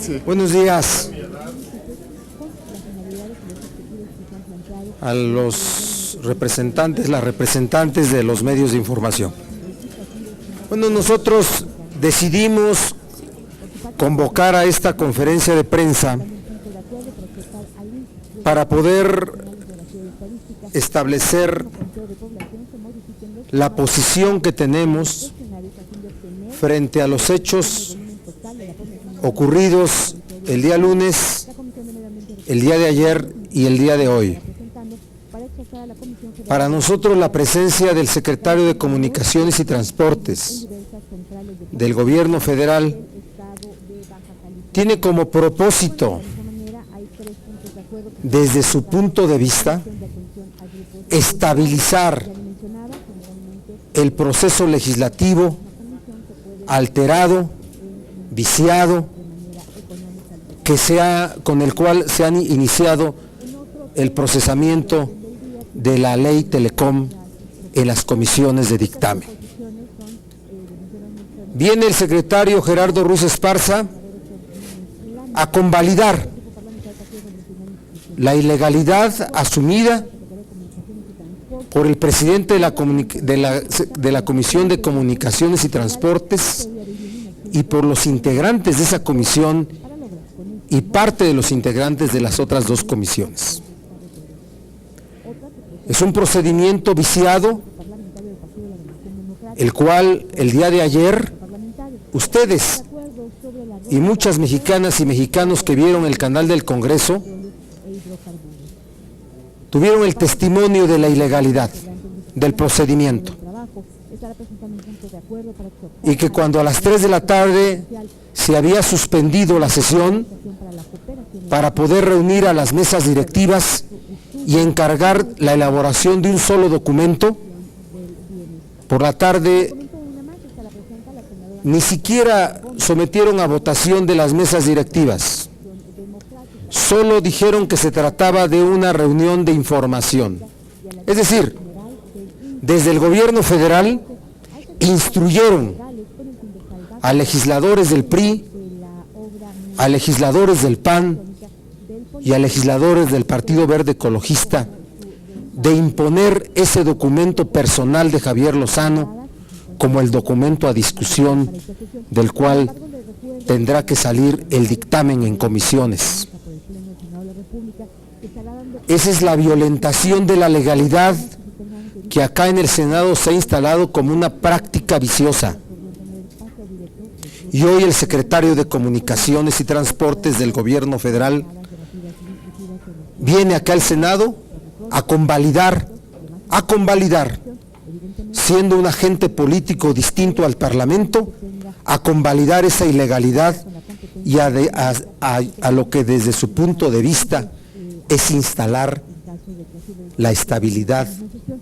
Sí. Buenos días a los representantes, las representantes de los medios de información. Bueno, nosotros decidimos convocar a esta conferencia de prensa para poder establecer la posición que tenemos frente a los hechos ocurridos el día lunes, el día de ayer y el día de hoy. Para nosotros la presencia del secretario de Comunicaciones y Transportes del Gobierno Federal tiene como propósito, desde su punto de vista, estabilizar el proceso legislativo alterado, viciado, con el cual se han iniciado el procesamiento de la ley Telecom en las comisiones de dictamen. Viene el secretario Gerardo Ruiz Esparza a convalidar la ilegalidad asumida por el presidente de la Comisión de Comunicaciones y Transportes y por los integrantes de esa comisión y parte de los integrantes de las otras dos comisiones. Es un procedimiento viciado, el cual el día de ayer ustedes y muchas mexicanas y mexicanos que vieron el canal del Congreso tuvieron el testimonio de la ilegalidad del procedimiento, y que cuando a las 3 de la tarde se había suspendido la sesión para poder reunir a las mesas directivas y encargar la elaboración de un solo documento, por la tarde ni siquiera sometieron a votación de las mesas directivas. Solo dijeron que se trataba de una reunión de información. Es decir, desde el gobierno federal instruyeron a legisladores del PRI, a legisladores del PAN y a legisladores del Partido Verde Ecologista de imponer ese documento personal de Javier Lozano como el documento a discusión del cual tendrá que salir el dictamen en comisiones. Esa es la violentación de la legalidad que acá en el Senado se ha instalado como una práctica viciosa. Y hoy el secretario de Comunicaciones y Transportes del Gobierno Federal viene acá al Senado a convalidar, siendo un agente político distinto al Parlamento, a convalidar esa ilegalidad y a lo que desde su punto de vista es instalar la estabilidad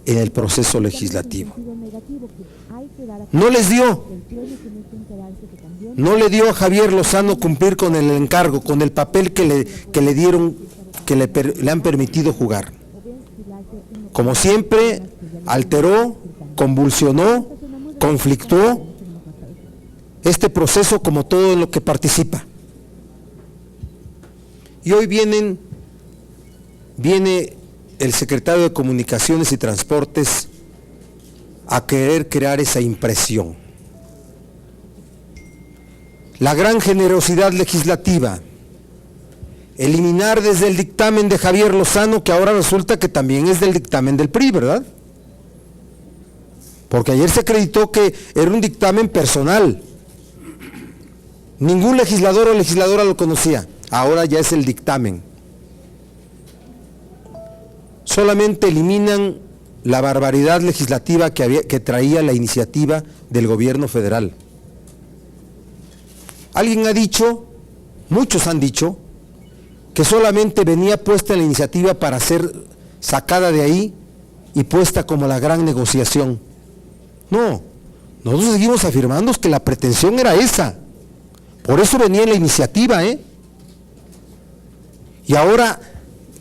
en el proceso legislativo. No le dio a Javier Lozano cumplir con el encargo, con el papel que le dieron, que le han permitido jugar. Como siempre, alteró, convulsionó, conflictuó este proceso como todo en lo que participa. Y hoy viene el secretario de Comunicaciones y Transportes a querer crear esa impresión. La gran generosidad legislativa, eliminar desde el dictamen de Javier Lozano, que ahora resulta que también es del dictamen del PRI, ¿verdad? Porque ayer se acreditó que era un dictamen personal. Ningún legislador o legisladora lo conocía, ahora ya es el dictamen. Solamente eliminan la barbaridad legislativa que traía la iniciativa del gobierno federal. Alguien ha dicho, muchos han dicho, que solamente venía puesta la iniciativa para ser sacada de ahí y puesta como la gran negociación. No, nosotros seguimos afirmando que la pretensión era esa. Por eso venía la iniciativa, Y ahora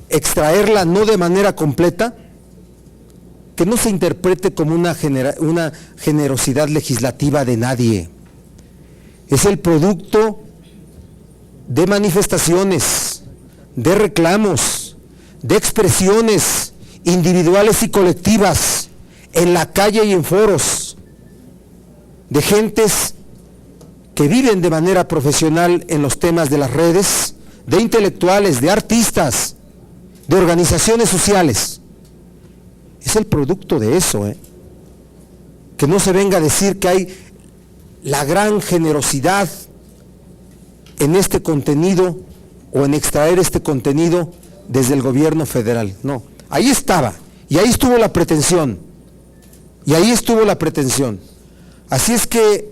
extraerla no de manera completa, que no se interprete como una generosidad legislativa de nadie. es el producto de manifestaciones, de reclamos, de expresiones individuales y colectivas en la calle y en foros, de gentes que viven de manera profesional en los temas de las redes, de intelectuales, de artistas, de organizaciones sociales. Es el producto de eso, que no se venga a decir que hay la gran generosidad en este contenido o en extraer este contenido desde el gobierno federal. No, ahí estaba, y ahí estuvo la pretensión, Así es que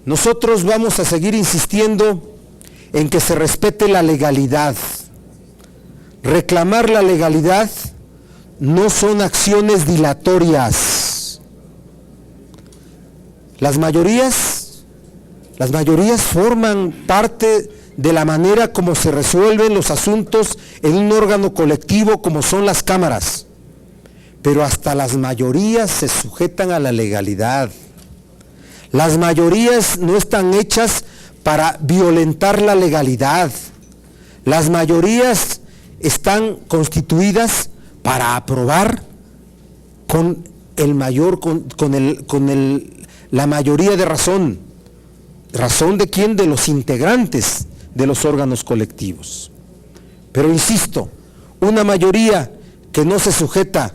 nosotros vamos a seguir insistiendo en que se respete la legalidad. Reclamar la legalidad no son acciones dilatorias. Las mayorías forman parte de la manera como se resuelven los asuntos en un órgano colectivo como son las cámaras. Pero hasta las mayorías se sujetan a la legalidad. Las mayorías no están hechas para violentar la legalidad. Las mayorías están constituidas para aprobar con la mayoría de razón. ¿Razón de quién? De los integrantes de los órganos colectivos. Pero insisto, una mayoría que no se sujeta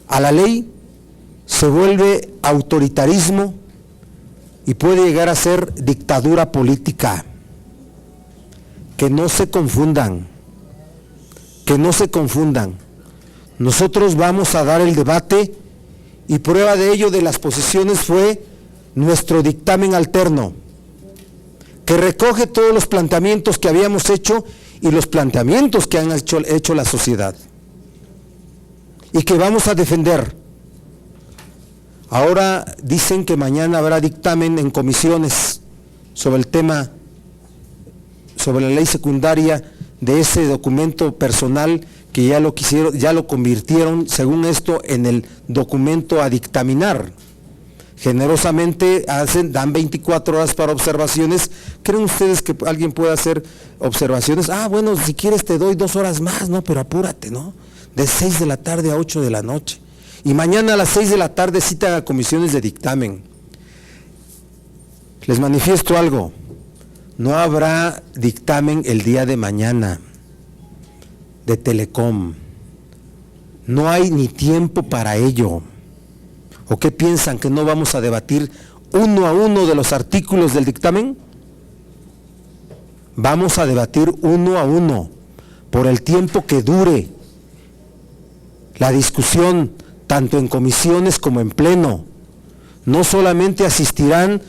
a la ley se vuelve autoritarismo y puede llegar a ser dictadura política. Que no se confundan. Nosotros vamos a dar el debate y prueba de ello de las posiciones fue nuestro dictamen alterno, que recoge todos los planteamientos que habíamos hecho y los planteamientos que han hecho la sociedad y que vamos a defender. Ahora dicen que mañana habrá dictamen en comisiones sobre el tema, sobre la ley secundaria de ese documento personal que ya lo convirtieron, según esto, en el documento a dictaminar. Generosamente dan 24 horas para observaciones. ¿Creen ustedes que alguien puede hacer observaciones? Bueno, si quieres te doy 2 horas más, ¿no? Pero apúrate, ¿no? De 6 de la tarde a 8 de la noche. Y mañana a las 6 de la tarde citan a comisiones de dictamen. Les manifiesto algo. No habrá dictamen el día de mañana de Telecom. No hay ni tiempo para ello. ¿O qué piensan, que no vamos a debatir uno a uno de los artículos del dictamen? Vamos a debatir uno a uno, por el tiempo que dure la discusión, tanto en comisiones como en pleno. No solamente asistirán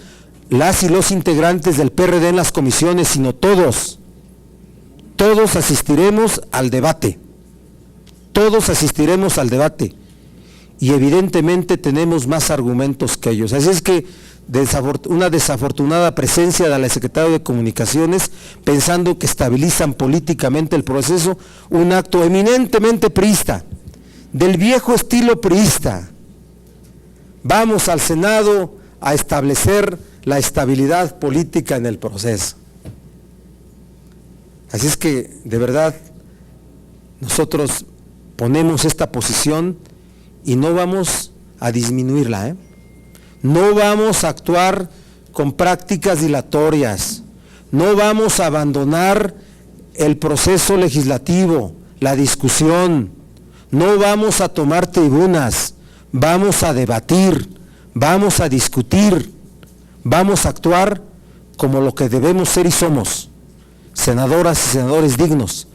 las y los integrantes del PRD en las comisiones, sino todos asistiremos al debate, y evidentemente tenemos más argumentos que ellos. Así es que una desafortunada presencia de la secretaria de Comunicaciones, pensando que estabilizan políticamente el proceso, un acto eminentemente priista, del viejo estilo priista. Vamos al Senado a establecer la estabilidad política en el proceso. Así es que, de verdad, nosotros ponemos esta posición y no vamos a disminuirla, No vamos a actuar con prácticas dilatorias, no vamos a abandonar el proceso legislativo, la discusión, no vamos a tomar tribunas, vamos a debatir, vamos a discutir, vamos a actuar como lo que debemos ser y somos, senadoras y senadores dignos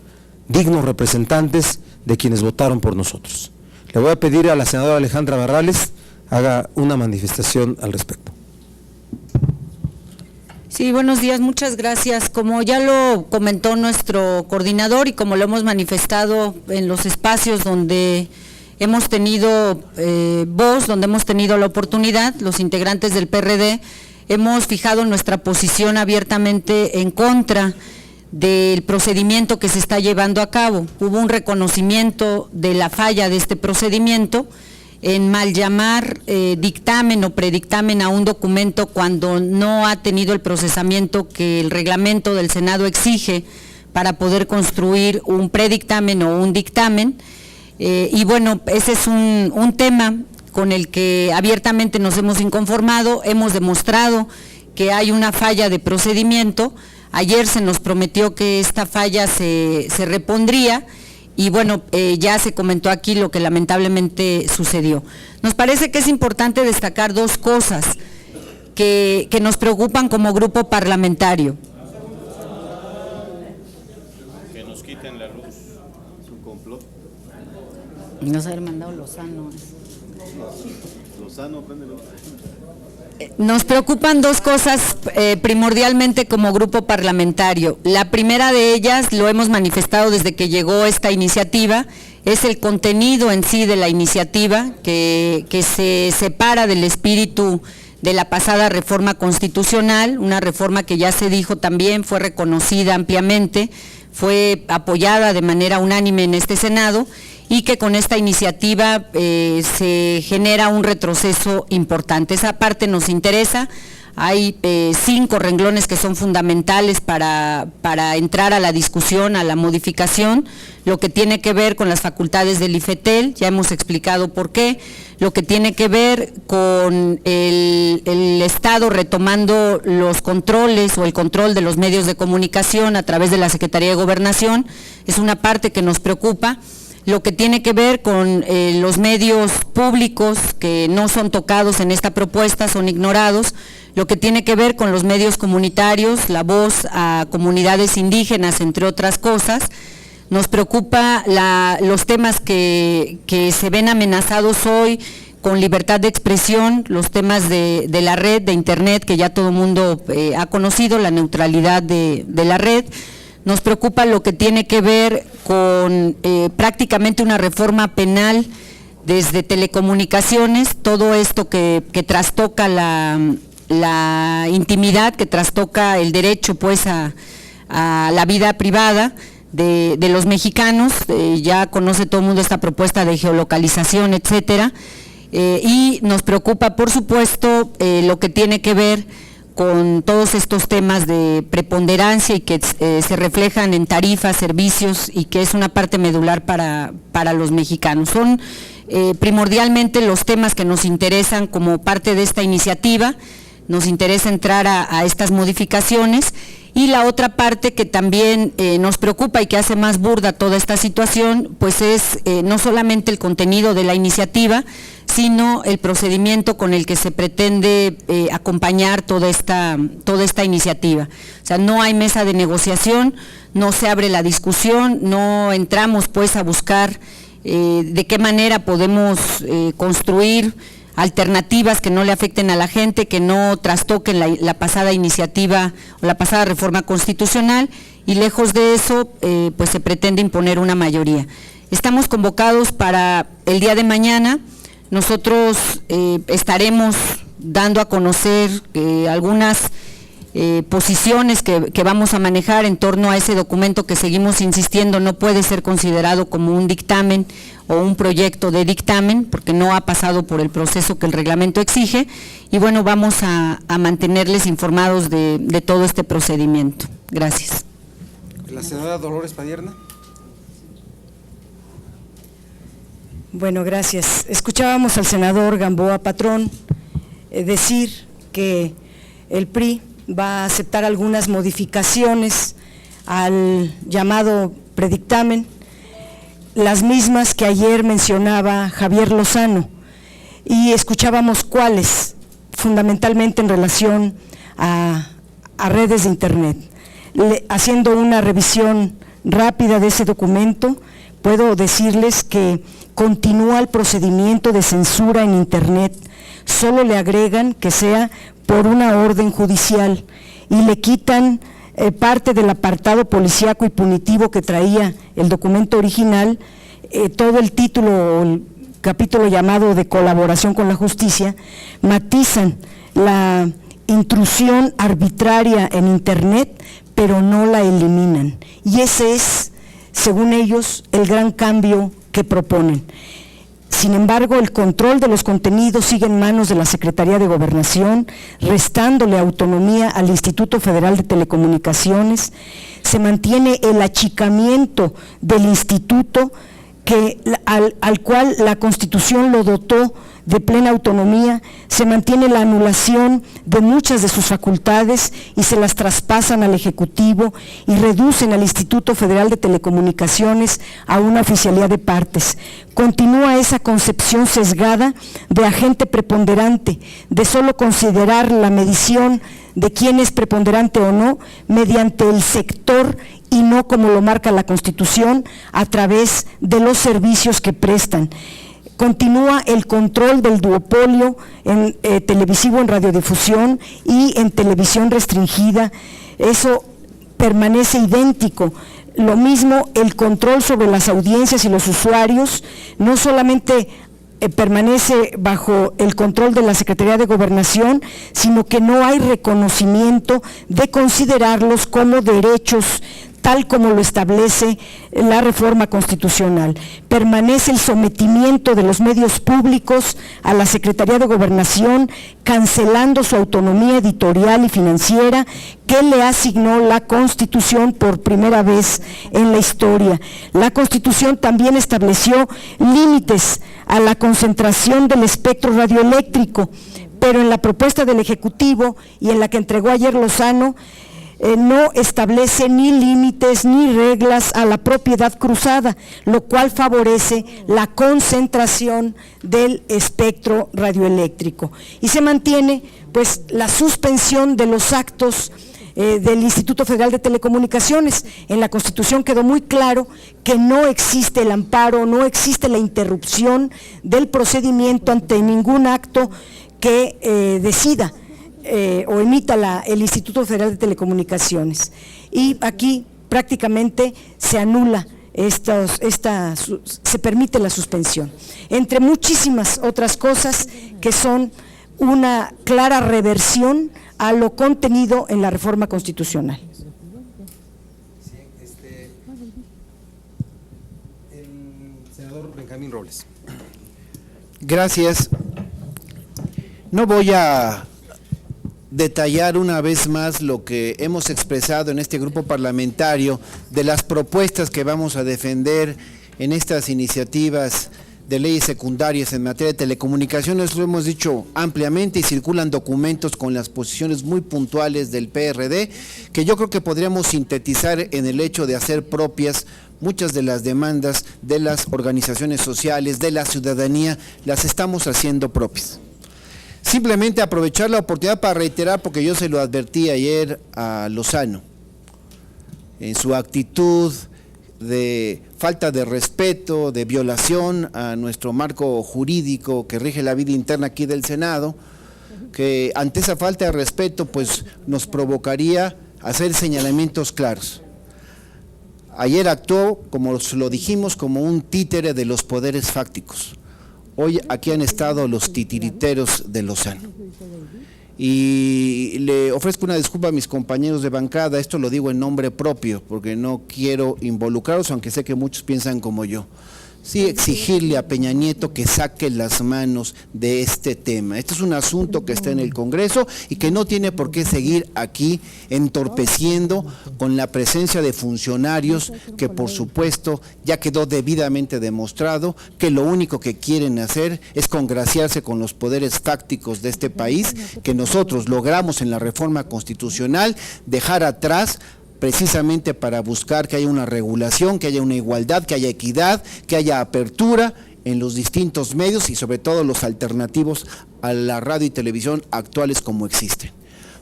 representantes de quienes votaron por nosotros. Le voy a pedir a la senadora Alejandra Barrales haga una manifestación al respecto. Sí, buenos días, muchas gracias. Como ya lo comentó nuestro coordinador y como lo hemos manifestado en los espacios donde hemos tenido voz, donde hemos tenido la oportunidad, los integrantes del PRD, hemos fijado nuestra posición abiertamente en contra del procedimiento que se está llevando a cabo. Hubo un reconocimiento de la falla de este procedimiento en mal llamar dictamen o predictamen a un documento cuando no ha tenido el procesamiento que el reglamento del Senado exige para poder construir un predictamen o un dictamen. Y bueno, ese es un tema con el que abiertamente nos hemos inconformado, hemos demostrado que hay una falla de procedimiento. Ayer se nos prometió que esta falla se repondría y bueno, ya se comentó aquí lo que lamentablemente sucedió. Nos parece que es importante destacar dos cosas que nos preocupan como grupo parlamentario. Que nos quiten la luz, es un complot. Nos ha mandado Lozano. Lozano, préndelo. Nos preocupan dos cosas primordialmente como grupo parlamentario. La primera de ellas, lo hemos manifestado desde que llegó esta iniciativa, es el contenido en sí de la iniciativa que se separa del espíritu de la pasada reforma constitucional, una reforma que ya se dijo también, fue reconocida ampliamente, fue apoyada de manera unánime en este Senado, y que con esta iniciativa se genera un retroceso importante. Esa parte nos interesa. Hay 5 renglones que son fundamentales para entrar a la discusión, a la modificación, lo que tiene que ver con las facultades del IFETEL, ya hemos explicado por qué, lo que tiene que ver con el Estado retomando los controles o el control de los medios de comunicación a través de la Secretaría de Gobernación, es una parte que nos preocupa. Lo que tiene que ver con los medios públicos que no son tocados en esta propuesta, son ignorados, lo que tiene que ver con los medios comunitarios, la voz a comunidades indígenas, entre otras cosas. Nos preocupa los temas que se ven amenazados hoy con libertad de expresión, los temas de la red, de internet, que ya todo el mundo ha conocido, la neutralidad de la red. Nos preocupa lo que tiene que ver con prácticamente una reforma penal desde telecomunicaciones, todo esto que trastoca la intimidad, que trastoca el derecho pues a la vida privada de los mexicanos, ya conoce todo el mundo esta propuesta de geolocalización, etcétera, y nos preocupa por supuesto lo que tiene que ver con todos estos temas de preponderancia y que se reflejan en tarifas, servicios y que es una parte medular para los mexicanos. Son primordialmente los temas que nos interesan como parte de esta iniciativa, nos interesa entrar a estas modificaciones, y la otra parte que también nos preocupa y que hace más burda toda esta situación, pues es no solamente el contenido de la iniciativa, sino el procedimiento con el que se pretende acompañar toda esta iniciativa. O sea, no hay mesa de negociación, no se abre la discusión, no entramos pues a buscar de qué manera podemos construir alternativas que no le afecten a la gente, que no trastoquen la pasada iniciativa o la pasada reforma constitucional, y lejos de eso pues se pretende imponer una mayoría. Estamos convocados para el día de mañana. Nosotros estaremos dando a conocer algunas posiciones que vamos a manejar en torno a ese documento que seguimos insistiendo no puede ser considerado como un dictamen o un proyecto de dictamen porque no ha pasado por el proceso que el reglamento exige, y bueno, vamos a mantenerles informados de todo este procedimiento. Gracias. La senadora Dolores Padierna. Bueno, gracias. Escuchábamos al senador Gamboa Patrón decir que el PRI va a aceptar algunas modificaciones al llamado predictamen, las mismas que ayer mencionaba Javier Lozano, y escuchábamos cuáles, fundamentalmente en relación a redes de internet. Haciendo una revisión rápida de ese documento, puedo decirles que continúa el procedimiento de censura en internet, solo le agregan que sea por una orden judicial y le quitan parte del apartado policíaco y punitivo que traía el documento original, todo el título o el capítulo llamado de colaboración con la justicia, matizan la intrusión arbitraria en internet, pero no la eliminan, y ese es, según ellos, el gran cambio que proponen. Sin embargo, el control de los contenidos sigue en manos de la Secretaría de Gobernación, restándole autonomía al Instituto Federal de Telecomunicaciones. Se mantiene el achicamiento del instituto al cual la Constitución lo dotó de plena autonomía, se mantiene la anulación de muchas de sus facultades y se las traspasan al Ejecutivo y reducen al Instituto Federal de Telecomunicaciones a una oficialía de partes. Continúa esa concepción sesgada de agente preponderante, de solo considerar la medición de quién es preponderante o no mediante el sector y no como lo marca la Constitución a través de los servicios que prestan. Continúa el control del duopolio en televisivo, en radiodifusión y en televisión restringida. Eso permanece idéntico. Lo mismo el control sobre las audiencias y los usuarios, no solamente permanece bajo el control de la Secretaría de Gobernación, sino que no hay reconocimiento de considerarlos como derechos tal como lo establece la reforma constitucional. Permanece el sometimiento de los medios públicos a la Secretaría de Gobernación, cancelando su autonomía editorial y financiera que le asignó la Constitución por primera vez en la historia. La Constitución también estableció límites a la concentración del espectro radioeléctrico, pero en la propuesta del Ejecutivo y en la que entregó ayer Lozano, no establece ni límites ni reglas a la propiedad cruzada, lo cual favorece la concentración del espectro radioeléctrico. Y se mantiene pues la suspensión de los actos del Instituto Federal de Telecomunicaciones. En la Constitución quedó muy claro que no existe el amparo, no existe la interrupción del procedimiento ante ningún acto que decida o emita el Instituto Federal de Telecomunicaciones. Y aquí prácticamente se anula, se permite la suspensión, entre muchísimas otras cosas que son una clara reversión a lo contenido en la reforma constitucional. El senador Benjamín Robles. Gracias. No voy a detallar una vez más lo que hemos expresado en este grupo parlamentario de las propuestas que vamos a defender en estas iniciativas de leyes secundarias en materia de telecomunicaciones. Lo hemos dicho ampliamente y circulan documentos con las posiciones muy puntuales del PRD que yo creo que podríamos sintetizar en el hecho de hacer propias muchas de las demandas de las organizaciones sociales, de la ciudadanía, las estamos haciendo propias. Simplemente aprovechar la oportunidad para reiterar, porque yo se lo advertí ayer a Lozano, en su actitud de falta de respeto, de violación a nuestro marco jurídico que rige la vida interna aquí del Senado, que ante esa falta de respeto pues nos provocaría hacer señalamientos claros. Ayer actuó, como lo dijimos, como un títere de los poderes fácticos. Hoy aquí han estado los titiriteros de Lozano. Y le ofrezco una disculpa a mis compañeros de bancada, esto lo digo en nombre propio, porque no quiero involucrarlos, aunque sé que muchos piensan como yo. Sí, exigirle a Peña Nieto que saque las manos de este tema. Este es un asunto que está en el Congreso y que no tiene por qué seguir aquí entorpeciendo con la presencia de funcionarios que, por supuesto, ya quedó debidamente demostrado que lo único que quieren hacer es congraciarse con los poderes fácticos de este país, que nosotros logramos en la reforma constitucional dejar atrás, precisamente para buscar que haya una regulación, que haya una igualdad, que haya equidad, que haya apertura en los distintos medios y sobre todo los alternativos a la radio y televisión actuales como existen.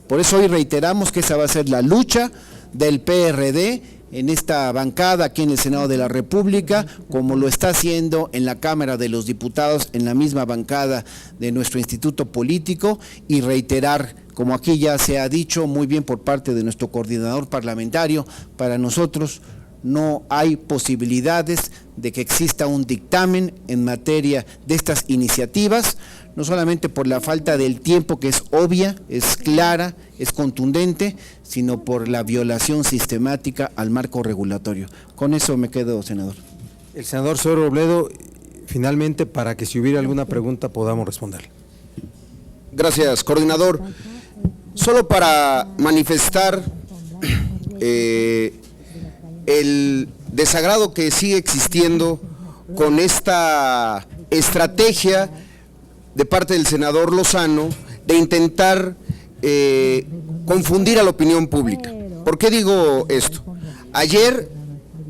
Por eso hoy reiteramos que esa va a ser la lucha del PRD en esta bancada aquí en el Senado de la República, como lo está haciendo en la Cámara de los Diputados, en la misma bancada de nuestro instituto político, y reiterar, como aquí ya se ha dicho muy bien por parte de nuestro coordinador parlamentario, para nosotros no hay posibilidades de que exista un dictamen en materia de estas iniciativas, no solamente por la falta del tiempo, que es obvia, es clara, es contundente, sino por la violación sistemática al marco regulatorio. Con eso me quedo, senador. El senador Zoe Robledo, finalmente para que si hubiera alguna pregunta podamos responder. Gracias, coordinador. Solo para manifestar el desagrado que sigue existiendo con esta estrategia de parte del senador Lozano de intentar confundir a la opinión pública. ¿Por qué digo esto? Ayer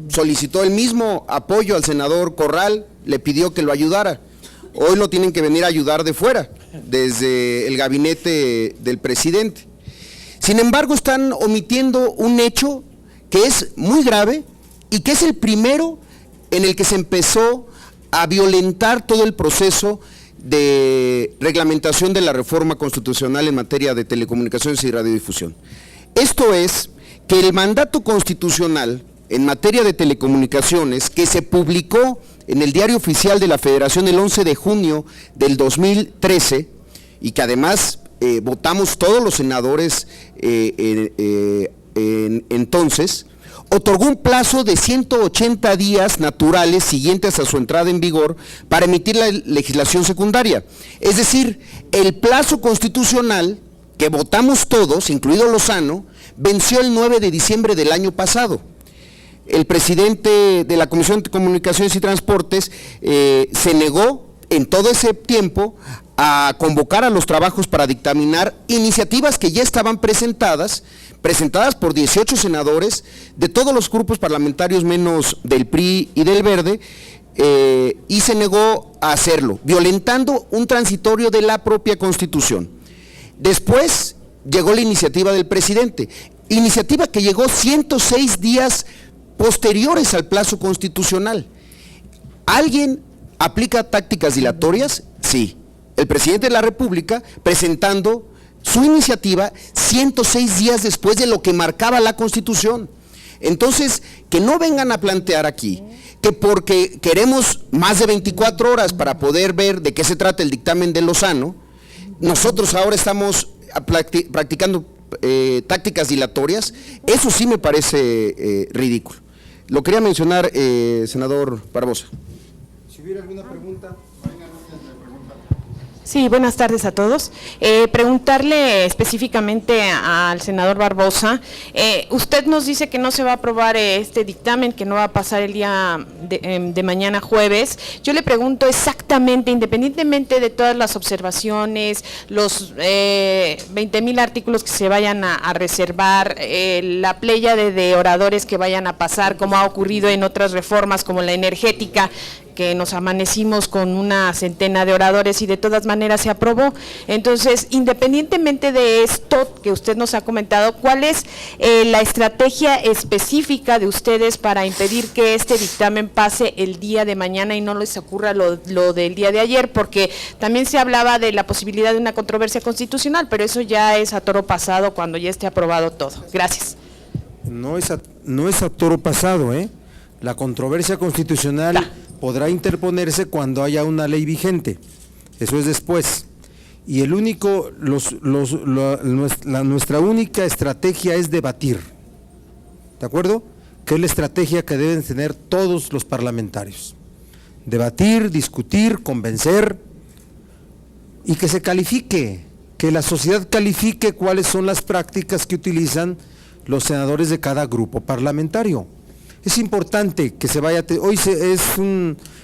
solicitó el mismo apoyo al senador Corral, le pidió que lo ayudara. Hoy lo tienen que venir a ayudar de fuera, desde el gabinete del presidente. Sin embargo, están omitiendo un hecho que es muy grave y que es el primero en el que se empezó a violentar todo el proceso de reglamentación de la reforma constitucional en materia de telecomunicaciones y radiodifusión. Esto es que el mandato constitucional en materia de telecomunicaciones que se publicó en el Diario Oficial de la Federación el 11 de junio del 2013 y que además votamos todos los senadores entonces, otorgó un plazo de 180 días naturales siguientes a su entrada en vigor para emitir la legislación secundaria. Es decir, el plazo constitucional que votamos todos, incluido Lozano, venció el 9 de diciembre del año pasado. El presidente de la Comisión de Comunicaciones y Transportes se negó en todo ese tiempo a convocar a los trabajos para dictaminar iniciativas que ya estaban presentadas por 18 senadores de todos los grupos parlamentarios menos del PRI y del Verde, y se negó a hacerlo, violentando un transitorio de la propia Constitución. Después llegó la iniciativa del presidente, iniciativa que llegó 106 días posteriores al plazo constitucional. ¿Alguien aplica tácticas dilatorias? Sí. El presidente de la República presentando su iniciativa 106 días después de lo que marcaba la Constitución. Entonces, que no vengan a plantear aquí que porque queremos más de 24 horas para poder ver de qué se trata el dictamen de Lozano, nosotros ahora estamos practicando tácticas dilatorias. Eso sí me parece ridículo. Lo quería mencionar, senador Barbosa. Si hubiera alguna pregunta. Sí, buenas tardes a todos. Preguntarle específicamente al senador Barbosa, usted nos dice que no se va a aprobar este dictamen, que no va a pasar el día de mañana jueves. Yo le pregunto exactamente, independientemente de todas las observaciones, los 20,000 artículos que se vayan a reservar, la pléyade de oradores que vayan a pasar, como ha ocurrido en otras reformas como la energética, que nos amanecimos con una centena de oradores y de todas maneras se aprobó. Entonces, independientemente de esto que usted nos ha comentado, ¿cuál es la estrategia específica de ustedes para impedir que este dictamen pase el día de mañana y no les ocurra lo del día de ayer? Porque también se hablaba de la posibilidad de una controversia constitucional, pero eso ya es a toro pasado cuando ya esté aprobado todo. Gracias. No es a toro pasado, La controversia constitucional podrá interponerse cuando haya una ley vigente, eso es después. Y el único, nuestra única estrategia es debatir, ¿de acuerdo? Que es la estrategia que deben tener todos los parlamentarios. Debatir, discutir, convencer y que se califique, que la sociedad califique cuáles son las prácticas que utilizan los senadores de cada grupo parlamentario. Es importante que se vaya,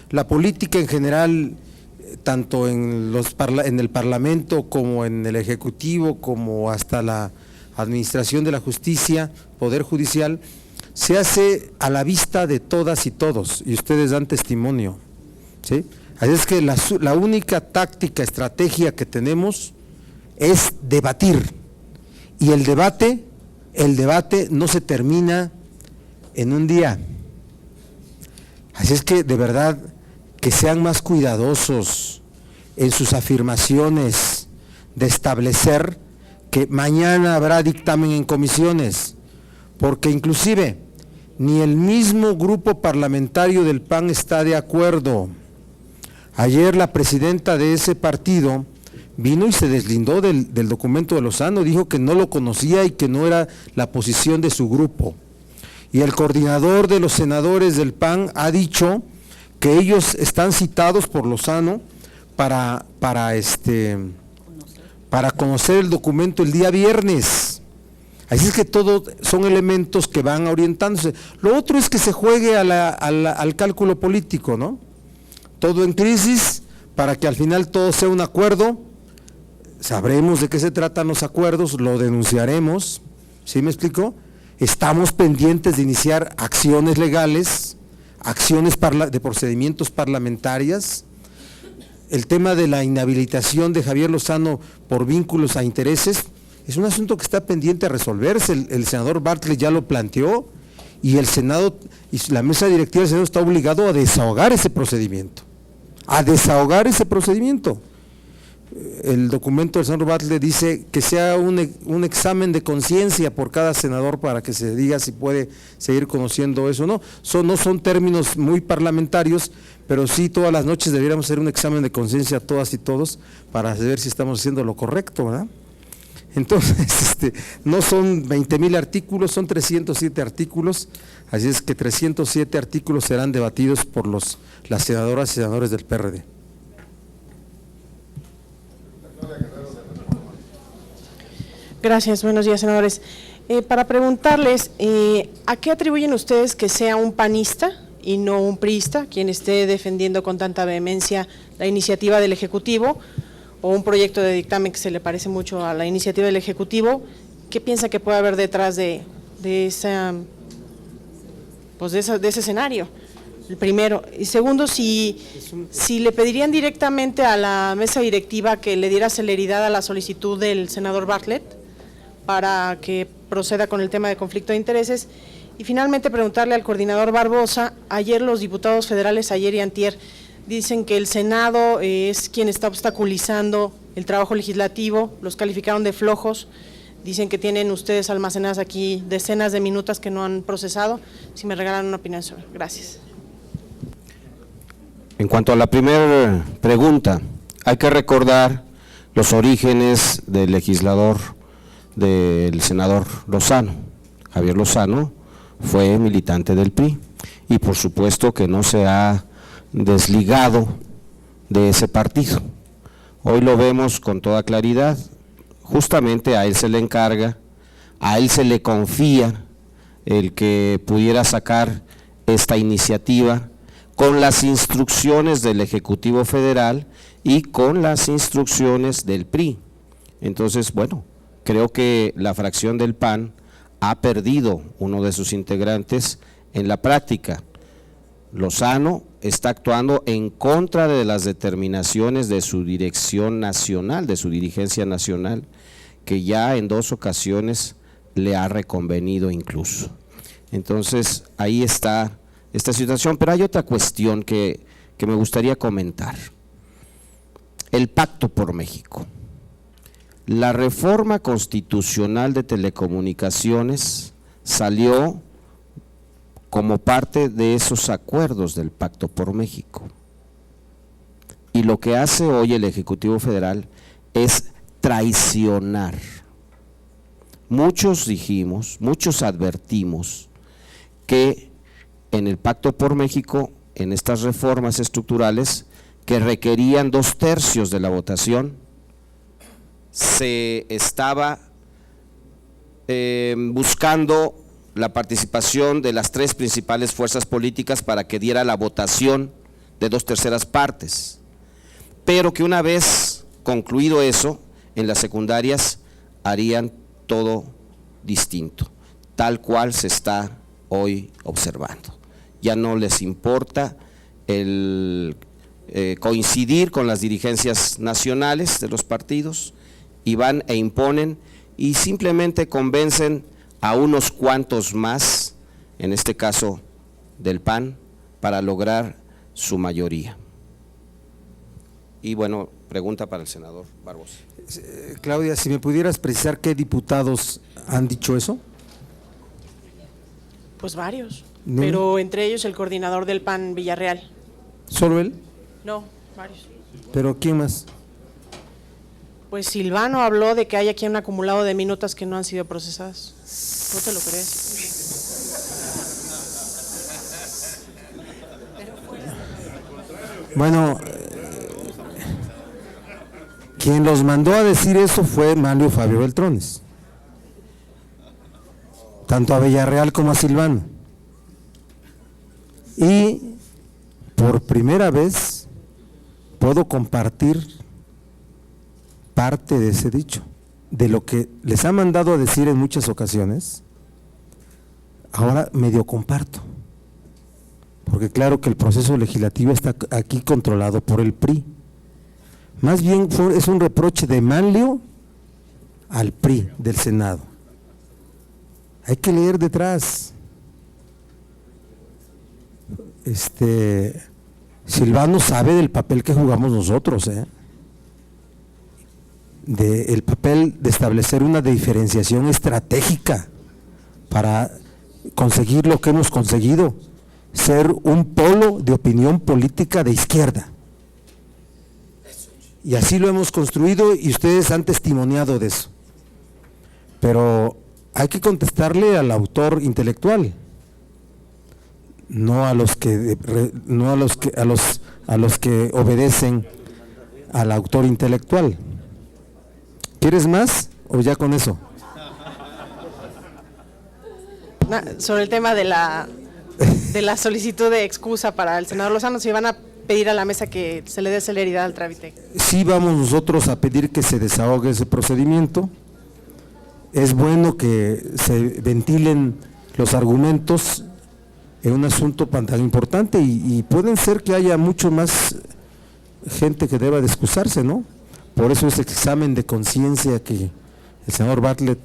la política en general, tanto en el Parlamento como en el Ejecutivo, como hasta la Administración de la Justicia, Poder Judicial, se hace a la vista de todas y todos, y ustedes dan testimonio, ¿sí? Así es que la única táctica, estrategia que tenemos es debatir, y el debate no se termina en un día. Así es que de verdad que sean más cuidadosos en sus afirmaciones de establecer que mañana habrá dictamen en comisiones, porque inclusive ni el mismo grupo parlamentario del PAN está de acuerdo. Ayer la presidenta de ese partido vino y se deslindó del documento de Lozano, dijo que no lo conocía y que no era la posición de su grupo. Y el coordinador de los senadores del PAN ha dicho que ellos están citados por Lozano para conocer el documento el día viernes. Así es que todo son elementos que van orientándose. Lo otro es que se juegue al cálculo político, ¿no? Todo en crisis, para que al final todo sea un acuerdo. Sabremos de qué se tratan los acuerdos, lo denunciaremos, ¿sí me explico? Estamos pendientes de iniciar acciones legales, acciones de procedimientos parlamentarias. El tema de la inhabilitación de Javier Lozano por vínculos a intereses es un asunto que está pendiente a resolverse. El senador Bartlett ya lo planteó y el Senado y la mesa directiva del Senado está obligado a desahogar ese procedimiento. El documento del senador Bartlett dice que sea un examen de conciencia por cada senador para que se diga si puede seguir conociendo eso o no. No son términos muy parlamentarios, pero sí todas las noches deberíamos hacer un examen de conciencia todas y todos para ver si estamos haciendo lo correcto, ¿verdad? Entonces, no son 20,000 artículos, son 307 artículos, así es que 307 artículos serán debatidos por las senadoras y senadores del PRD. Gracias, buenos días, senadores. Para preguntarles, ¿a qué atribuyen ustedes que sea un panista y no un priista quien esté defendiendo con tanta vehemencia la iniciativa del Ejecutivo o un proyecto de dictamen que se le parece mucho a la iniciativa del Ejecutivo? ¿Qué piensa que puede haber detrás de ese escenario? El primero. Y segundo, si le pedirían directamente a la mesa directiva que le diera celeridad a la solicitud del senador Bartlett para que proceda con el tema de conflicto de intereses. Y finalmente preguntarle al coordinador Barbosa, ayer los diputados federales, ayer y antier, dicen que el Senado es quien está obstaculizando el trabajo legislativo, los calificaron de flojos, dicen que tienen ustedes almacenadas aquí decenas de minutas que no han procesado. Si me regalan una opinión sobre. Gracias. En cuanto a la primera pregunta, hay que recordar los orígenes del legislador, del senador Lozano. Javier Lozano fue militante del PRI y por supuesto que no se ha desligado de ese partido. Hoy lo vemos con toda claridad, justamente a él se le encarga, a él se le confía el que pudiera sacar esta iniciativa con las instrucciones del Ejecutivo Federal y con las instrucciones del PRI. Entonces, bueno, creo que la fracción del PAN ha perdido uno de sus integrantes en la práctica. Lozano está actuando en contra de las determinaciones de su dirección nacional, de su dirigencia nacional, que ya en 2 ocasiones le ha reconvenido incluso. Entonces, ahí está esta situación, pero hay otra cuestión que me gustaría comentar. El Pacto por México. La reforma constitucional de telecomunicaciones salió como parte de esos acuerdos del Pacto por México. Y lo que hace hoy el Ejecutivo Federal es traicionar. Muchos dijimos, muchos advertimos que en el Pacto por México, en estas reformas estructurales que requerían 2/3 de la votación, se estaba buscando la participación de las 3 principales fuerzas políticas para que diera la votación de 2/3 partes, pero que una vez concluido eso, en las secundarias harían todo distinto, tal cual se está hoy observando. Ya no les importa el coincidir con las dirigencias nacionales de los partidos, y van e imponen y simplemente convencen a unos cuantos más, en este caso del PAN, para lograr su mayoría. Y bueno, pregunta para el senador Barbosa. Claudia, si me pudieras precisar qué diputados han dicho eso. Pues varios, ¿No? Pero entre ellos el coordinador del PAN Villarreal. ¿Solo él? No, varios. ¿Pero quién más? Pues Silvano habló de que hay aquí un acumulado de minutas que no han sido procesadas. ¿No te lo crees? Bueno, quien los mandó a decir eso fue Manlio Fabio Beltrones, tanto a Villarreal como a Silvano. Y por primera vez puedo compartir parte de ese dicho, de lo que les ha mandado a decir en muchas ocasiones, ahora medio comparto, porque claro que el proceso legislativo está aquí controlado por el PRI. Más bien es un reproche de Manlio al PRI del Senado. Hay que leer detrás. Silvano sabe del papel que jugamos nosotros, el papel de establecer una diferenciación estratégica para conseguir lo que hemos conseguido, ser un polo de opinión política de izquierda. Y así lo hemos construido y ustedes han testimoniado de eso. Pero hay que contestarle al autor intelectual, no a los que obedecen al autor intelectual. ¿Quieres más o ya con eso? Sobre el tema de la solicitud de excusa para el senador Lozano, ¿se van a pedir a la mesa que se le dé celeridad al trámite? Sí, vamos nosotros a pedir que se desahogue ese procedimiento. Es bueno que se ventilen los argumentos en un asunto tan importante y pueden ser que haya mucho más gente que deba de excusarse, ¿no? Por eso ese examen de conciencia que el senador Bartlett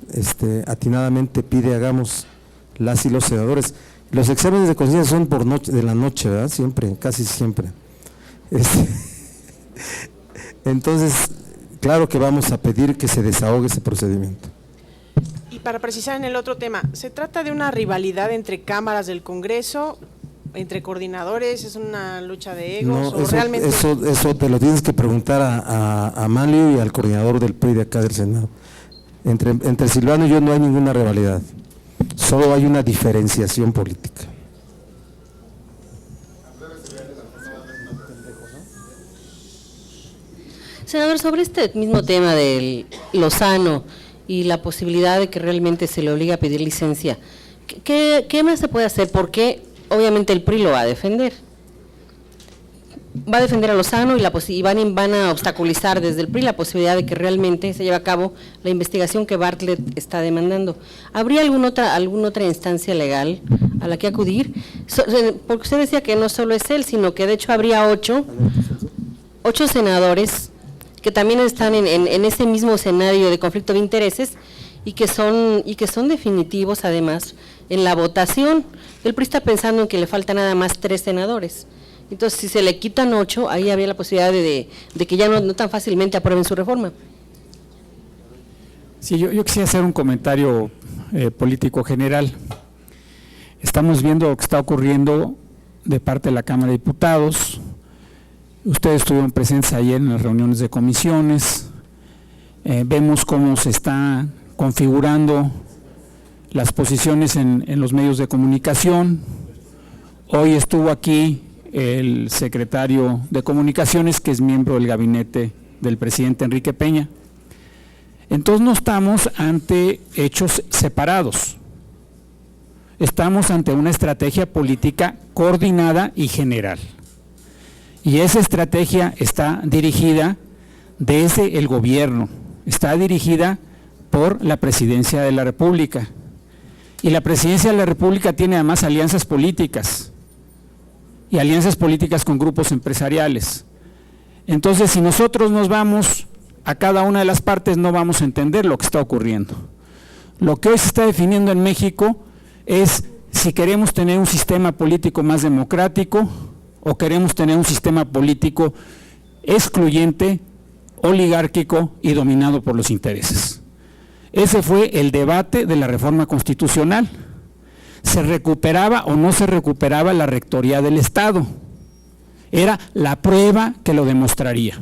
atinadamente pide hagamos las y los senadores. Los exámenes de conciencia son por noche, de la noche, ¿verdad? Siempre, casi siempre. Entonces, claro que vamos a pedir que se desahogue ese procedimiento. Y para precisar en el otro tema, ¿se trata de una rivalidad entre cámaras del Congreso, entre coordinadores, es una lucha de egos? No, ¿o realmente eso te lo tienes que preguntar a Manlio y al coordinador del PRI de acá del Senado. Entre Silvano y yo no hay ninguna rivalidad, solo hay una diferenciación política. Senador, sobre este mismo tema del Lozano y la posibilidad de que realmente se le obligue a pedir licencia, ¿qué más se puede hacer? Porque obviamente el PRI lo va a defender. Va a defender a Lozano y van a obstaculizar desde el PRI la posibilidad de que realmente se lleve a cabo la investigación que Bartlett está demandando. ¿Habría alguna otra instancia legal a la que acudir? Porque usted decía que no solo es él, sino que de hecho habría 8 senadores que también están en ese mismo escenario de conflicto de intereses y que son definitivos además en la votación. El PRI está pensando en que le faltan nada más 3 senadores. Entonces, si se le quitan 8, ahí habría la posibilidad de que ya no tan fácilmente aprueben su reforma. Sí, yo quisiera hacer un comentario político general. Estamos viendo lo que está ocurriendo de parte de la Cámara de Diputados. Ustedes estuvieron presentes ayer en las reuniones de comisiones. Vemos cómo se está configurando las posiciones en los medios de comunicación. Hoy estuvo aquí el secretario de Comunicaciones, que es miembro del gabinete del presidente Enrique Peña. Entonces no estamos ante hechos separados, estamos ante una estrategia política coordinada y general. Y esa estrategia está dirigida desde el gobierno, está dirigida por la Presidencia de la República. Y la Presidencia de la República tiene además alianzas políticas, y alianzas políticas con grupos empresariales. Entonces, si nosotros nos vamos a cada una de las partes, no vamos a entender lo que está ocurriendo. Lo que hoy se está definiendo en México es si queremos tener un sistema político más democrático o queremos tener un sistema político excluyente, oligárquico y dominado por los intereses. Ese fue el debate de la reforma constitucional. ¿Se recuperaba o no se recuperaba la rectoría del Estado? Era la prueba que lo demostraría.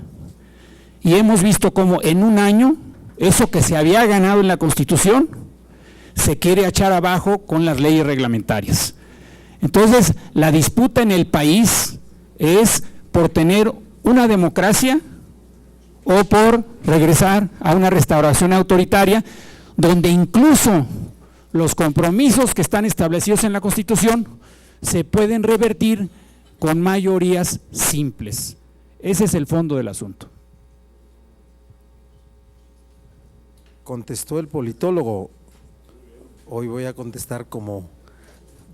Y hemos visto cómo en un año, eso que se había ganado en la Constitución, se quiere echar abajo con las leyes reglamentarias. Entonces, la disputa en el país es por tener una democracia o por regresar a una restauración autoritaria, donde incluso los compromisos que están establecidos en la Constitución se pueden revertir con mayorías simples. Ese es el fondo del asunto. Contestó el politólogo, hoy voy a contestar como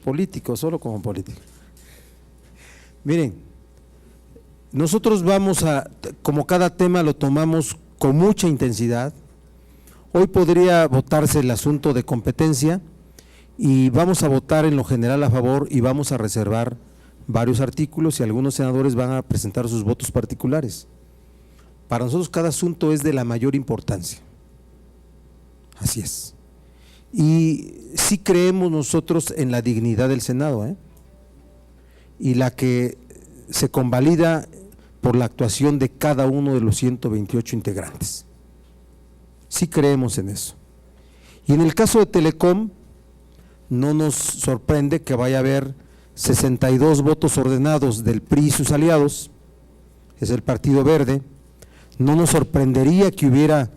político, solo como político. Miren, nosotros vamos a, como cada tema lo tomamos con mucha intensidad. Hoy podría votarse el asunto de competencia y vamos a votar en lo general a favor y vamos a reservar varios artículos y algunos senadores van a presentar sus votos particulares. Para nosotros cada asunto es de la mayor importancia. Así es. Y sí creemos nosotros en la dignidad del Senado, y la que se convalida por la actuación de cada uno de los 128 integrantes. Sí creemos en eso. Y en el caso de Telecom, no nos sorprende que vaya a haber 62 votos ordenados del PRI y sus aliados, es el Partido Verde. No nos sorprendería que hubiera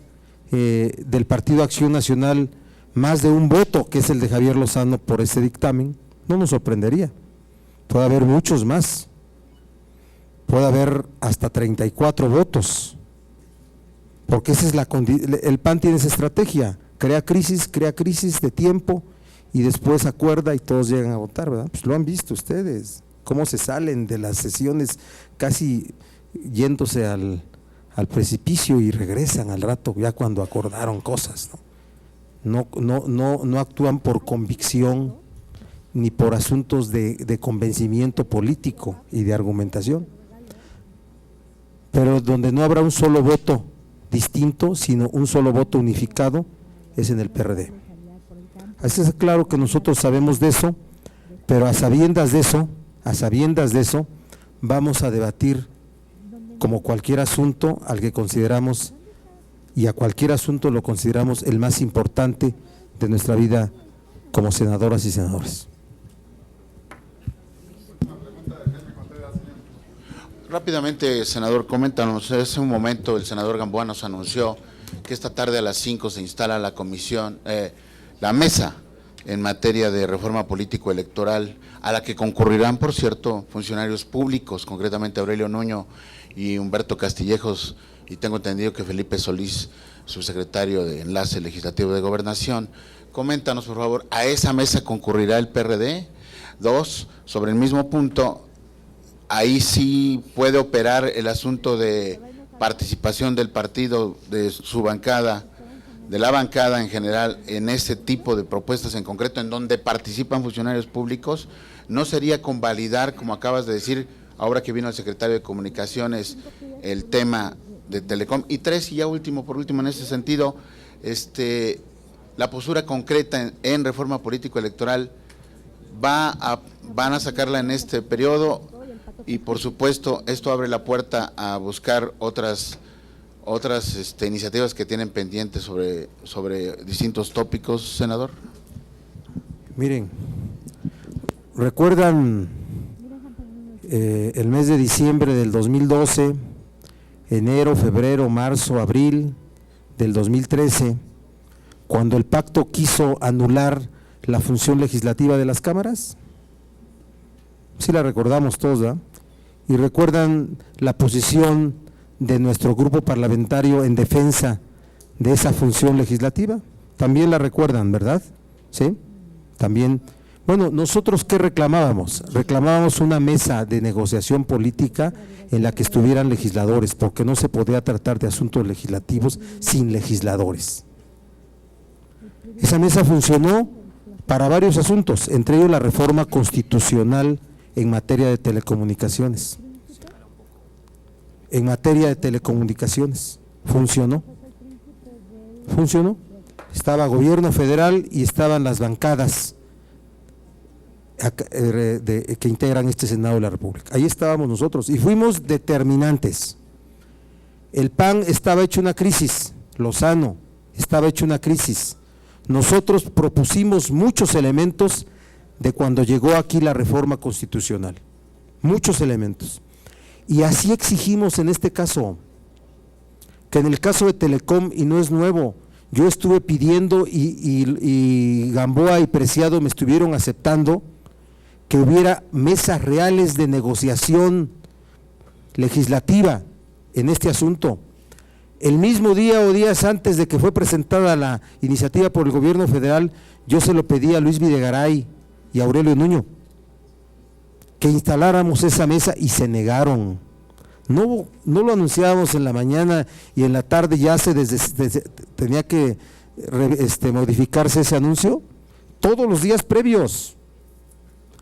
del Partido Acción Nacional más de un voto, que es el de Javier Lozano por ese dictamen. No nos sorprendería. Puede haber muchos más. Puede haber hasta 34 votos. Porque esa es el PAN tiene esa estrategia, crea crisis de tiempo y después acuerda y todos llegan a votar, ¿verdad? Pues lo han visto ustedes, cómo se salen de las sesiones casi yéndose al precipicio y regresan al rato ya cuando acordaron cosas, ¿no? No actúan por convicción ni por asuntos de convencimiento político y de argumentación. Pero donde no habrá un solo voto distinto, sino un solo voto unificado, es en el PRD. Así es claro que nosotros sabemos de eso, pero a sabiendas de eso, vamos a debatir como cualquier asunto al que consideramos, y a cualquier asunto lo consideramos el más importante de nuestra vida como senadoras y senadores. Rápidamente, senador, coméntanos. Hace un momento el senador Gamboa nos anunció que esta tarde a las 5 se instala la comisión, la mesa en materia de reforma político-electoral, a la que concurrirán, por cierto, funcionarios públicos, concretamente Aurelio Nuño y Humberto Castillejos, y tengo entendido que Felipe Solís, subsecretario de Enlace Legislativo de Gobernación. Coméntanos, por favor, ¿a esa mesa concurrirá el PRD? 2, sobre el mismo punto, ahí sí puede operar el asunto de participación del partido, de su bancada, de la bancada en general, en ese tipo de propuestas en concreto, en donde participan funcionarios públicos. ¿No sería convalidar, como acabas de decir, ahora que vino el secretario de Comunicaciones, el tema de Telecom? Y 3, y ya por último en ese sentido, la postura concreta en reforma político-electoral, van a sacarla en este periodo, y por supuesto esto abre la puerta a buscar otras iniciativas que tienen pendientes sobre distintos tópicos, senador. Miren, ¿recuerdan el mes de diciembre del 2012, enero, febrero, marzo, abril del 2013, cuando el pacto quiso anular la función legislativa de las cámaras? Sí la recordamos todos, ¿verdad? Y recuerdan la posición de nuestro grupo parlamentario en defensa de esa función legislativa. También la recuerdan, ¿verdad? ¿Sí? También. Bueno, nosotros ¿qué reclamábamos? Reclamábamos una mesa de negociación política en la que estuvieran legisladores, porque no se podía tratar de asuntos legislativos sin legisladores. Esa mesa funcionó para varios asuntos, entre ellos la reforma constitucional en materia de telecomunicaciones. En materia de telecomunicaciones, funcionó. Estaba gobierno federal y estaban las bancadas que integran este Senado de la República. Ahí estábamos nosotros y fuimos determinantes. El PAN estaba hecho una crisis, Lozano estaba hecho una crisis. Nosotros propusimos muchos elementos de cuando llegó aquí la reforma constitucional, muchos elementos. Y así exigimos en este caso, que en el caso de Telecom, y no es nuevo, yo estuve pidiendo y Gamboa y Preciado me estuvieron aceptando que hubiera mesas reales de negociación legislativa en este asunto. El mismo día o días antes de que fue presentada la iniciativa por el gobierno federal, yo se lo pedí a Luis Videgaray y a Aurelio Nuño que instaláramos esa mesa y se negaron. No lo anunciábamos en la mañana y en la tarde ya tenía que modificarse ese anuncio todos los días previos.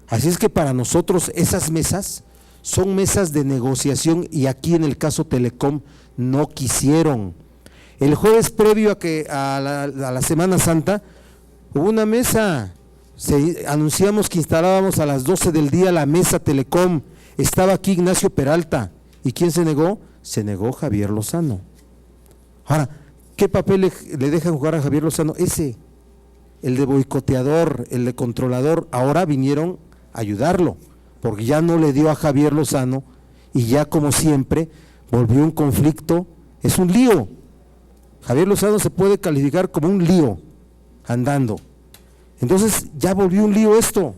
Así es que para nosotros esas mesas son mesas de negociación y aquí en el caso Telecom no quisieron. El jueves previo a la Semana Santa hubo una mesa, anunciamos que instalábamos a las 12 del día la mesa Telecom, estaba aquí Ignacio Peralta. ¿Y quién se negó? Se negó Javier Lozano. Ahora, ¿qué papel le dejan jugar a Javier Lozano? Ese, el de boicoteador, el de controlador. Ahora vinieron a ayudarlo, porque ya no le dio a Javier Lozano y ya como siempre volvió un conflicto, es un lío. Javier Lozano se puede calificar como un lío andando. Entonces ya volvió un lío esto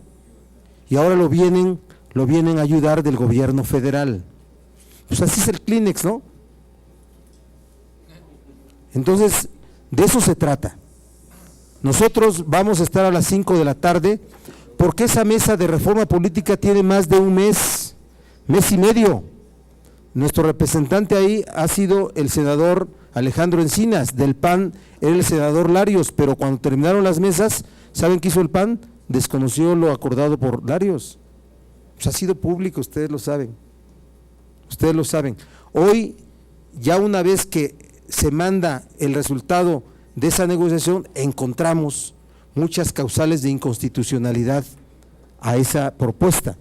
y ahora lo vienen a ayudar del gobierno federal. Pues así es el Kleenex, ¿no? Entonces, de eso se trata. Nosotros vamos a estar a las 5 de la tarde, porque esa mesa de reforma política tiene más de un mes y medio. Nuestro representante ahí ha sido el senador Alejandro Encinas, del PAN era el senador Larios, pero cuando terminaron las mesas, ¿saben qué hizo el PAN? Desconoció lo acordado por Larios. Pues ha sido público, ustedes lo saben. Ustedes lo saben. Hoy, ya una vez que se manda el resultado de esa negociación, encontramos muchas causales de inconstitucionalidad a esa propuesta.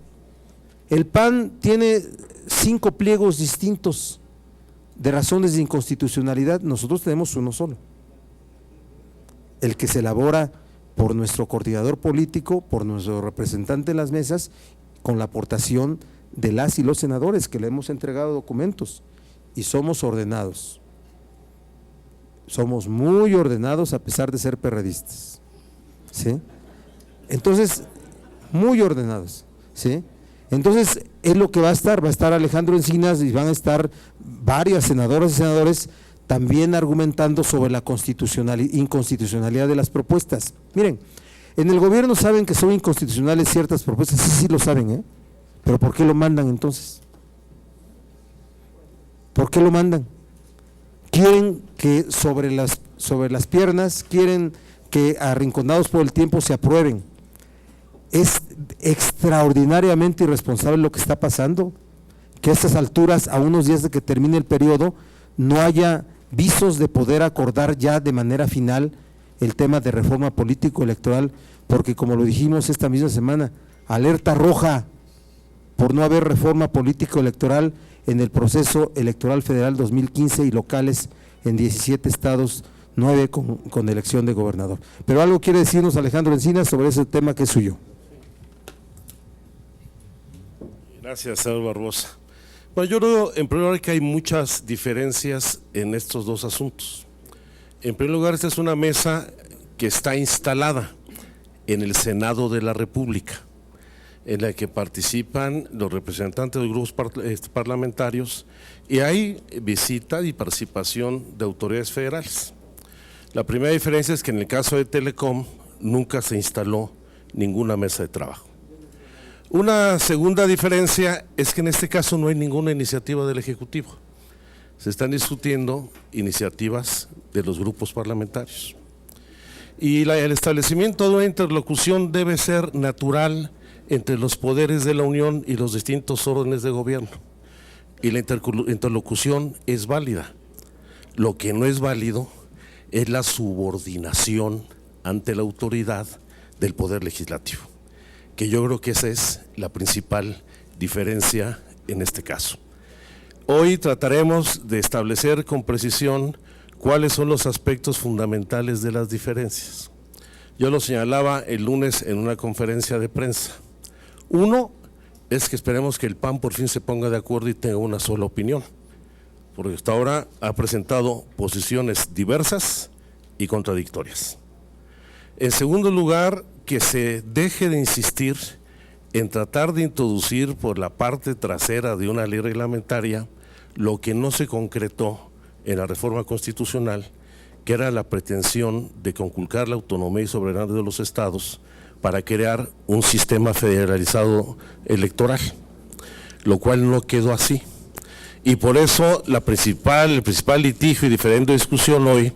El PAN tiene 5 pliegos distintos de razones de inconstitucionalidad, nosotros tenemos uno solo. El que se elabora por nuestro coordinador político, por nuestro representante en las mesas, con la aportación de las y los senadores que le hemos entregado documentos y somos ordenados. Somos muy ordenados a pesar de ser perredistas, ¿sí? Entonces, muy ordenados, ¿sí? Entonces, es lo que va a estar Alejandro Encinas y van a estar varias senadoras y senadores también argumentando sobre la inconstitucionalidad de las propuestas. Miren, en el gobierno saben que son inconstitucionales ciertas propuestas, sí lo saben, ¿eh? Pero ¿por qué lo mandan entonces? ¿Por qué lo mandan? Quieren que sobre las piernas, quieren que arrinconados por el tiempo se aprueben. Es extraordinariamente irresponsable lo que está pasando, que a estas alturas, a unos días de que termine el periodo, no haya visos de poder acordar ya de manera final el tema de reforma político-electoral, porque como lo dijimos esta misma semana, alerta roja por no haber reforma político-electoral en el proceso electoral federal 2015 y locales en 17 estados, 9 con elección de gobernador. Pero algo quiere decirnos Alejandro Encinas sobre ese tema que es suyo. Gracias, senador Barbosa. Bueno, yo creo en primer lugar que hay muchas diferencias en estos dos asuntos. En primer lugar, esta es una mesa que está instalada en el Senado de la República, en la que participan los representantes de grupos parlamentarios y hay visita y participación de autoridades federales. La primera diferencia es que en el caso de Telecom nunca se instaló ninguna mesa de trabajo. Una segunda diferencia es que en este caso no hay ninguna iniciativa del Ejecutivo. Se están discutiendo iniciativas de los grupos parlamentarios. Y el establecimiento de una interlocución debe ser natural entre los poderes de la Unión y los distintos órdenes de gobierno. Y la interlocución es válida. Lo que no es válido es la subordinación ante la autoridad del Poder Legislativo, que yo creo que esa es la principal diferencia en este caso. Hoy trataremos de establecer con precisión cuáles son los aspectos fundamentales de las diferencias. Yo lo señalaba el lunes en una conferencia de prensa. Uno, es que esperemos que el PAN por fin se ponga de acuerdo y tenga una sola opinión, porque hasta ahora ha presentado posiciones diversas y contradictorias. En segundo lugar, que se deje de insistir en tratar de introducir por la parte trasera de una ley reglamentaria lo que no se concretó en la reforma constitucional, que era la pretensión de conculcar la autonomía y soberanía de los estados para crear un sistema federalizado electoral, lo cual no quedó así. Y por eso el principal litigio y diferente discusión hoy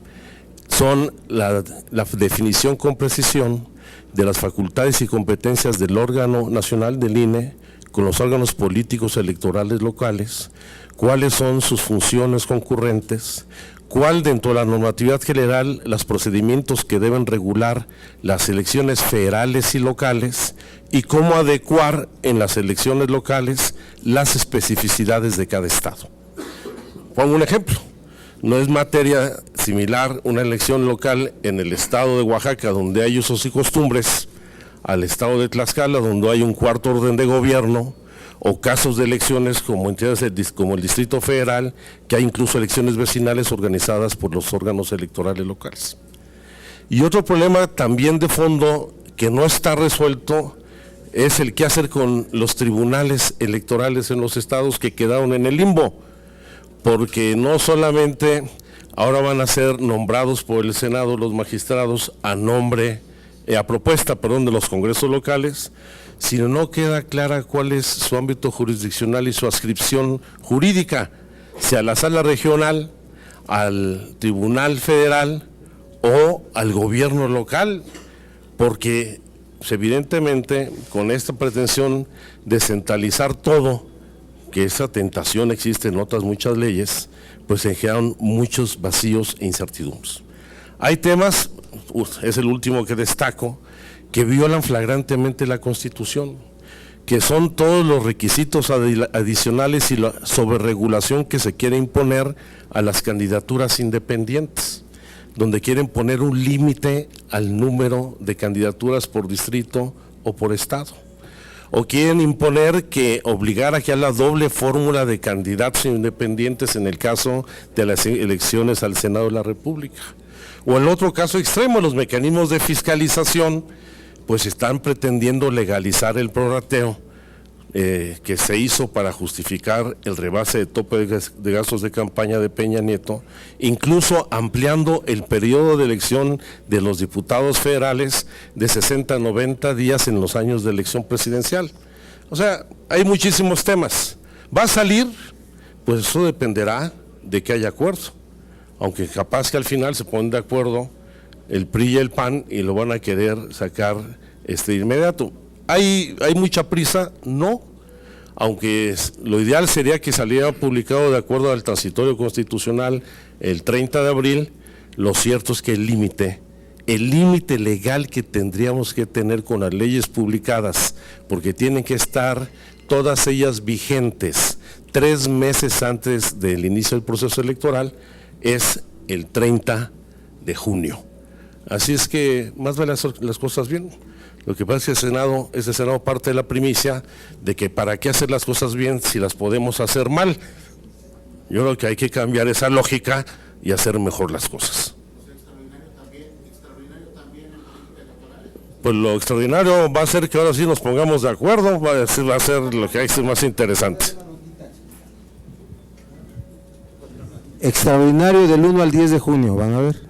son la definición con precisión de las facultades y competencias del órgano nacional del INE con los órganos políticos electorales locales, cuáles son sus funciones concurrentes, cuál dentro de la normatividad general los procedimientos que deben regular las elecciones federales y locales y cómo adecuar en las elecciones locales las especificidades de cada estado. Pongo un ejemplo. No es materia similar una elección local en el estado de Oaxaca, donde hay usos y costumbres, al estado de Tlaxcala, donde hay un cuarto orden de gobierno, o casos de elecciones como entidades como el Distrito Federal, que hay incluso elecciones vecinales organizadas por los órganos electorales locales. Y otro problema también de fondo que no está resuelto es el qué hacer con los tribunales electorales en los estados que quedaron en el limbo, porque no solamente ahora van a ser nombrados por el Senado los magistrados a propuesta de los congresos locales, sino no queda clara cuál es su ámbito jurisdiccional y su adscripción jurídica, sea a la sala regional, al tribunal federal o al gobierno local, porque evidentemente con esta pretensión de centralizar todo, que esa tentación existe en otras muchas leyes, pues se generan muchos vacíos e incertidumbres. Hay temas, es el último que destaco, que violan flagrantemente la Constitución, que son todos los requisitos adicionales y la sobreregulación que se quiere imponer a las candidaturas independientes, donde quieren poner un límite al número de candidaturas por distrito o por estado. O quieren imponer obligar a que haya la doble fórmula de candidatos independientes en el caso de las elecciones al Senado de la República. O el otro caso extremo, los mecanismos de fiscalización, pues están pretendiendo legalizar el prorrateo que se hizo para justificar el rebase de tope de gastos de campaña de Peña Nieto, incluso ampliando el periodo de elección de los diputados federales de 60 a 90 días en los años de elección presidencial. O sea, hay muchísimos temas. ¿Va a salir? Pues eso dependerá de que haya acuerdo, aunque capaz que al final se ponen de acuerdo el PRI y el PAN y lo van a querer sacar de inmediato. ¿Hay mucha prisa? No, aunque lo ideal sería que saliera publicado de acuerdo al transitorio constitucional el 30 de abril, lo cierto es que el límite legal que tendríamos que tener con las leyes publicadas, porque tienen que estar todas ellas vigentes 3 meses antes del inicio del proceso electoral, es el 30 de junio. Así es que más vale hacer las cosas bien. Lo que pasa es que el Senado parte de la primicia de que para qué hacer las cosas bien si las podemos hacer mal. Yo creo que hay que cambiar esa lógica y hacer mejor las cosas. Pues lo extraordinario va a ser que ahora sí nos pongamos de acuerdo, va a ser lo que hay que ser más interesante. Extraordinario del 1 al 10 de junio, van a ver.